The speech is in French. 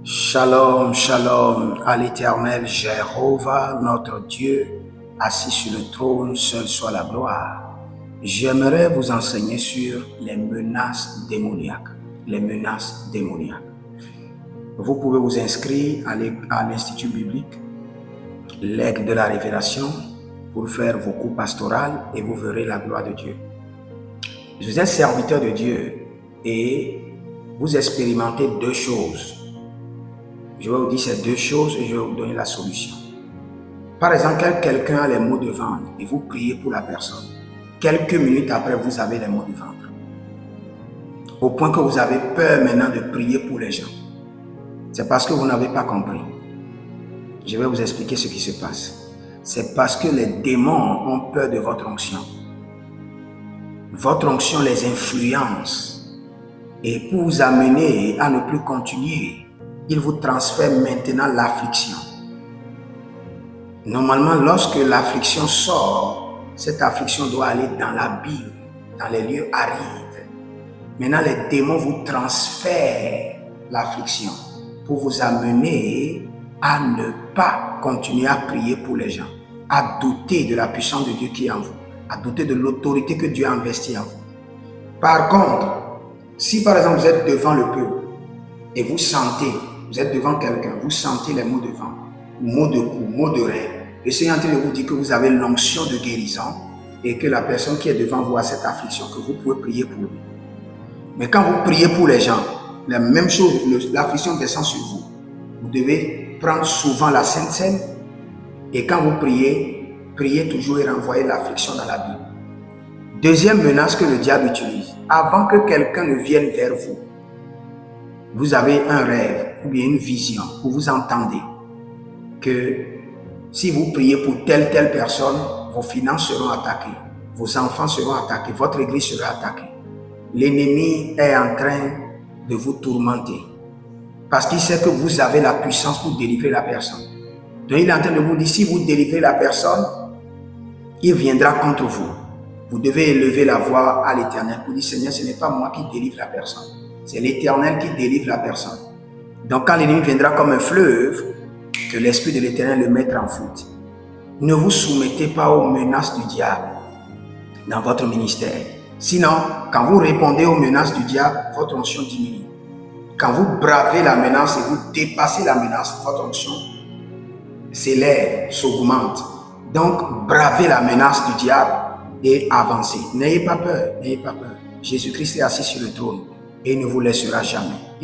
Shalom, shalom à l'Éternel Jéhovah, notre Dieu, assis sur le trône, seul soit la gloire. J'aimerais vous enseigner sur les menaces démoniaques. Les menaces démoniaques. Vous pouvez vous inscrire à l'Institut biblique, l'Aigle de la Révélation, pour faire vos cours pastoraux et vous verrez la gloire de Dieu. Vous êtes serviteur de Dieu et vous expérimentez deux choses. Je vais vous dire ces deux choses et je vais vous donner la solution. Par exemple, quelqu'un a les maux de ventre et vous priez pour la personne. Quelques minutes après, vous avez les maux de ventre. Au point que vous avez peur maintenant de prier pour les gens. C'est parce que vous n'avez pas compris. Je vais vous expliquer ce qui se passe. C'est parce que les démons ont peur de votre onction. Votre onction les influence. Et pour vous amener à ne plus continuer, il vous transfère maintenant l'affliction. Normalement, lorsque l'affliction sort, cette affliction doit aller dans l'abîme, dans les lieux arides. Maintenant, les démons vous transfèrent l'affliction pour vous amener à ne pas continuer à prier pour les gens, à douter de la puissance de Dieu qui est en vous, à douter de l'autorité que Dieu a investie en vous. Par contre, si par exemple vous êtes devant le peuple et vous sentez, vous êtes devant quelqu'un, vous sentez les maux de ventre, maux de cou, maux de rein, le Seigneur est en train de vous dire que vous avez l'onction de guérison et que la personne qui est devant vous a cette affliction, que vous pouvez prier pour lui. Mais quand vous priez pour les gens, la même chose, l'affliction descend sur vous. Vous devez prendre souvent la Sainte Seine et quand vous priez, priez toujours et renvoyez l'affliction dans la Bible. Deuxième menace que le diable utilise, avant que quelqu'un ne vienne vers vous, vous avez un rêve ou bien une vision où vous entendez que si vous priez pour telle personne, vos finances seront attaquées, vos enfants seront attaqués, votre église sera attaquée. L'ennemi est en train de vous tourmenter parce qu'il sait que vous avez la puissance pour délivrer la personne. Donc il est en train de vous dire, si vous délivrez la personne, il viendra contre vous. Vous devez élever la voix à l'Éternel pour dire, Seigneur, ce n'est pas moi qui délivre la personne. C'est l'Éternel qui délivre la personne. Donc quand l'ennemi viendra comme un fleuve, que l'Esprit de l'Éternel le mette en fuite. Ne vous soumettez pas aux menaces du diable dans votre ministère. Sinon, quand vous répondez aux menaces du diable, votre onction diminue. Quand vous bravez la menace et vous dépassez la menace, votre onction s'élève, s'augmente. Donc, bravez la menace du diable et avancez. N'ayez pas peur, n'ayez pas peur. Jésus-Christ est assis sur le trône et il ne vous laissera jamais.